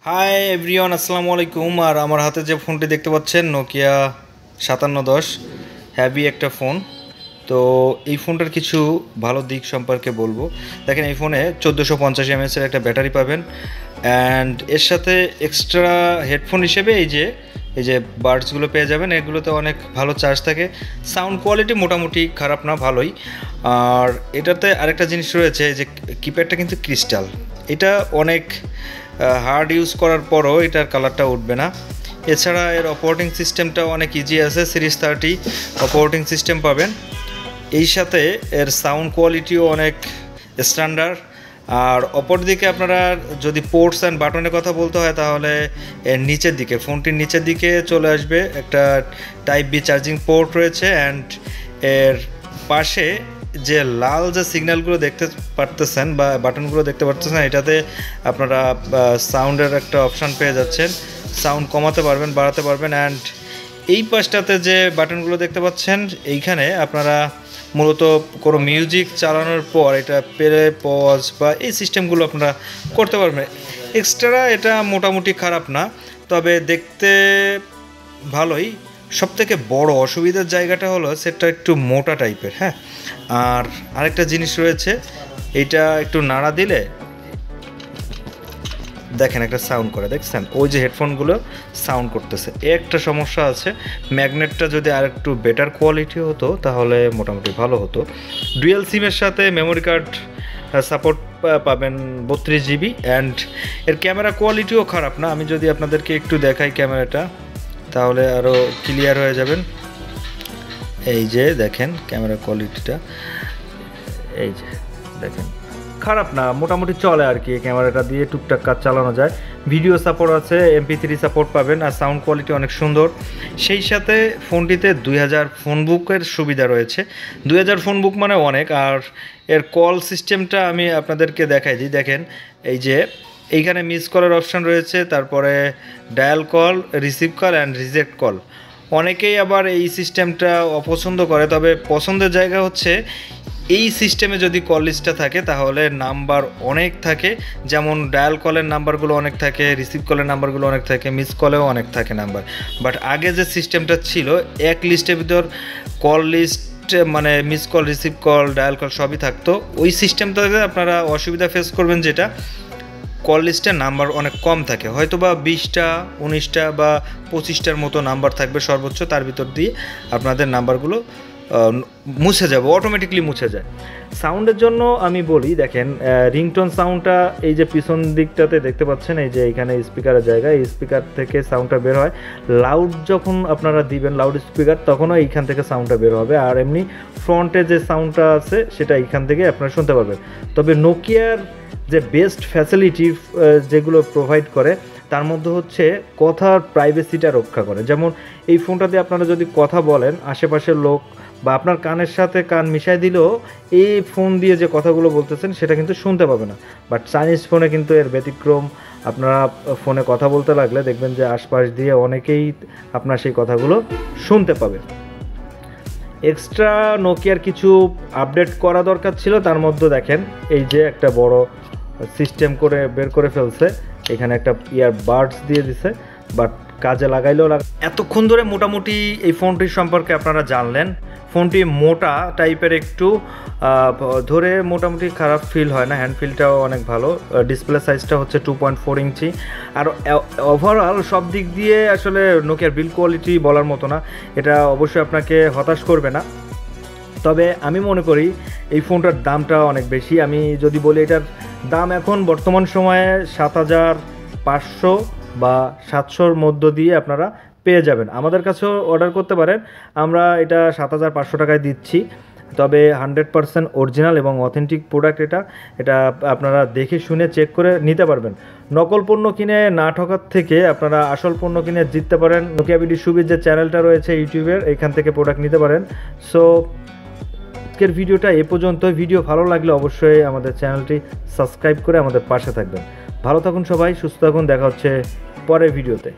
Hi everyone, আসসালামু আলাইকুম। আর আমার হাতে যে ফোনটি দেখতে পাচ্ছেন নোকিয়া 5710, হ্যাভি একটা ফোন। তো এই ফোনটার কিছু ভালো দিক সম্পর্কে বলবো। দেখেন, এই ফোনে 1450 mAh একটা ব্যাটারি পাবেন, অ্যান্ড এর সাথে এক্সট্রা হেডফোন হিসেবে এই যে বাডসগুলো পেয়ে যাবেন। এগুলোতে অনেক ভালো চার্জ থাকে। সাউন্ড কোয়ালিটি মোটামুটি খারাপ না, ভালোই। আর এটাতে আরেকটা জিনিস রয়েছে, এই যে কিপ্যাডটা কিন্তু ক্রিস্টাল। এটা অনেক হার্ড ইউজ করার পরও এটার কালারটা উঠবে না। এছাড়া এর অপারেটিং সিস্টেমটাও অনেক ইজি আছে, সিরিজ 30 অপারেটিং সিস্টেম পাবেন। এই সাথে এর সাউন্ড কোয়ালিটিও অনেক স্ট্যান্ডার্ড। আর অপরদিকে আপনারা যদি পোর্টস অ্যান্ড বাটনের কথা বলতে হয়, তাহলে এর নিচের দিকে, ফোনটির নিচের দিকে চলে আসবে একটা টাইপ বি চার্জিং পোর্ট রয়েছে, অ্যান্ড এর পাশে যে লাল যে সিগন্যালগুলো দেখতে পারতেছেন বা বাটনগুলো দেখতে পারতেছেন, এটাতে আপনারা সাউন্ডের একটা অপশান পেয়ে যাচ্ছেন। সাউন্ড কমাতে পারবেন, বাড়াতে পারবেন। অ্যান্ড এই পাশটাতে যে বাটনগুলো দেখতে পাচ্ছেন, এইখানে আপনারা মূলত কোনো মিউজিক চালানোর পর এটা প্লে, পজ বা এই সিস্টেমগুলো আপনারা করতে পারবেন। এক্সট্রা এটা মোটামুটি খারাপ না, তবে দেখতে ভালোই। সবথেকে বড় অসুবিধার জায়গাটা হলো সেটা একটু মোটা টাইপের। হ্যাঁ, আর আরেকটা জিনিস রয়েছে, এইটা একটু নাড়া দিলে দেখেন একটা সাউন্ড করে, দেখছেন? ওই যে হেডফোনগুলো সাউন্ড করতেছে, একটা সমস্যা আছে। ম্যাগনেটটা যদি আর একটু বেটার কোয়ালিটি হতো তাহলে মোটামুটি ভালো হতো। ডুয়েল সিমের সাথে মেমোরি কার্ড সাপোর্ট পাবেন 32 GB, অ্যান্ড এর ক্যামেরা কোয়ালিটিও খারাপ না। আমি যদি আপনাদেরকে একটু দেখাই ক্যামেরাটা, তাহলে আরও ক্লিয়ার হয়ে যাবেন। এই যে দেখেন ক্যামেরা কোয়ালিটিটা, এই যে দেখেন, খারাপ না, মোটামুটি চলে আর কি। ক্যামেরাটা দিয়ে টুকটাক কাজ চালানো যায়। ভিডিও সাপোর্ট আছে, MP3 সাপোর্ট পাবেন, আর সাউন্ড কোয়ালিটি অনেক সুন্দর। সেই সাথে ফোনটিতে 2000 ফোন বুকের সুবিধা রয়েছে। 2000 ফোন বুক মানে অনেক। আর এর কল সিস্টেমটা আমি আপনাদেরকে দেখাই দিই। দেখেন, এই যে এইখানে মিস কলের অপশান রয়েছে, তারপরে dial call, receive call and reject call. অনেকেই আবার এই সিস্টেমটা অপছন্দ করে, তবে পছন্দের জায়গা হচ্ছে এই সিস্টেমে যদি কল লিস্টটা থাকে তাহলে নাম্বার অনেক থাকে। যেমন ডায়াল কলের নাম্বারগুলো অনেক থাকে, রিসিভ কলের নাম্বারগুলো অনেক থাকে, মিস কলেও অনেক থাকে নাম্বার। বাট আগে যে সিস্টেমটা ছিল, এক লিস্টের ভিতর কল লিস্ট মানে miss call, receive call, dial call সবই থাকতো। ওই সিস্টেমটাতে আপনারা অসুবিধা ফেস করবেন, যেটা কল লিস্টের নাম্বার অনেক কম থাকে, হয়তো বা 20টা, 19টা বা 25টার মতো নাম্বার থাকবে সর্বোচ্চ। তার ভিতর দিয়ে আপনাদের নাম্বারগুলো মুছে যাবে, অটোমেটিকলি মুছে যায়। সাউন্ডের জন্য আমি বলি, দেখেন রিংটোন সাউন্ডটা এই যে পিছন দিকটাতে দেখতে পাচ্ছেন, এই যে এইখানে স্পিকারের জায়গায়, এই স্পিকার থেকে সাউন্ডটা বের হয়। লাউড যখন আপনারা দিবেন, লাউড স্পিকার, তখনও এইখান থেকে সাউন্ডটা বের হবে। আর এমনি ফ্রন্টে যে সাউন্ডটা আছে সেটা এইখান থেকে আপনারা শুনতে পারবেন। তবে নোকিয়ার যে বেস্ট ফ্যাসিলিটি যেগুলো প্রোভাইড করে, তার মধ্যে হচ্ছে কথার প্রাইভেসিটা রক্ষা করে। যেমন এই ফোনটাতে আপনারা যদি কথা বলেন, আশেপাশের লোক বা আপনার কানের সাথে কান মিশাই দিলেও এই ফোন দিয়ে যে কথাগুলো বলতেছেন সেটা কিন্তু শুনতে পাবে না। বাট চাইনিজ ফোনে কিন্তু এর ব্যতিক্রম। আপনারা ফোনে কথা বলতে লাগলে দেখবেন যে আশপাশ দিয়ে অনেকেই আপনার সেই কথাগুলো শুনতে পাবে। এক্সট্রা নোকিয়ার কিছু আপডেট করা দরকার ছিল, তার মধ্যে দেখেন এই যে একটা বড় সিস্টেম করে বের করে ফেলছে। এখানে একটা ইয়ারবাডস দিয়ে দিছে, বাট কাজে লাগাইলেও এতক্ষণ ধরে মোটামুটি এই ফোনটির সম্পর্কে আপনারা জানলেন। ফোনটি মোটা টাইপের, একটু ধরে মোটামুটি খারাপ ফিল হয় না, হ্যান্ড ফিলটাও অনেক ভালো। ডিসপ্লে সাইজটা হচ্ছে 2.4 ইঞ্চি। আর ওভারঅল সব দিক দিয়ে আসলে নোকিয়ার বিল্ড কোয়ালিটি বলার মতো না। এটা অবশ্যই আপনাকে হতাশ করবে না। তবে আমি মনে করি এই ফোনটার দামটা অনেক বেশি। আমি যদি বলি, এটার দাম এখন বর্তমান সময়ে 7500 বা 700-র মধ্য দিয়ে আপনারা পেয়ে যাবেন। আমাদের কাছেও অর্ডার করতে পারেন, আমরা এটা 7500 টাকায় দিচ্ছি। তবে 100% অরিজিনাল এবং অথেন্টিক প্রোডাক্ট। এটা আপনারা দেখে শুনে চেক করে নিতে পারবেন। নকল পণ্য কিনে না ঠকার থেকে আপনারা আসল পণ্য কিনে জিততে পারেন। নোকিয়া বিডি সুবির যে চ্যানেলটা রয়েছে ইউটিউবের, এইখান থেকে প্রোডাক্ট নিতে পারেন। সো আজকের ভিডিওটা এ পর্যন্ত। ভিডিও ভালো লাগলে অবশ্যই আমাদের চ্যানেলটি সাবস্ক্রাইব করে আমাদের পাশে থাকবেন। ভালো থাকুন সবাই, সুস্থ থাকুন, দেখা হচ্ছে পরের ভিডিওতে।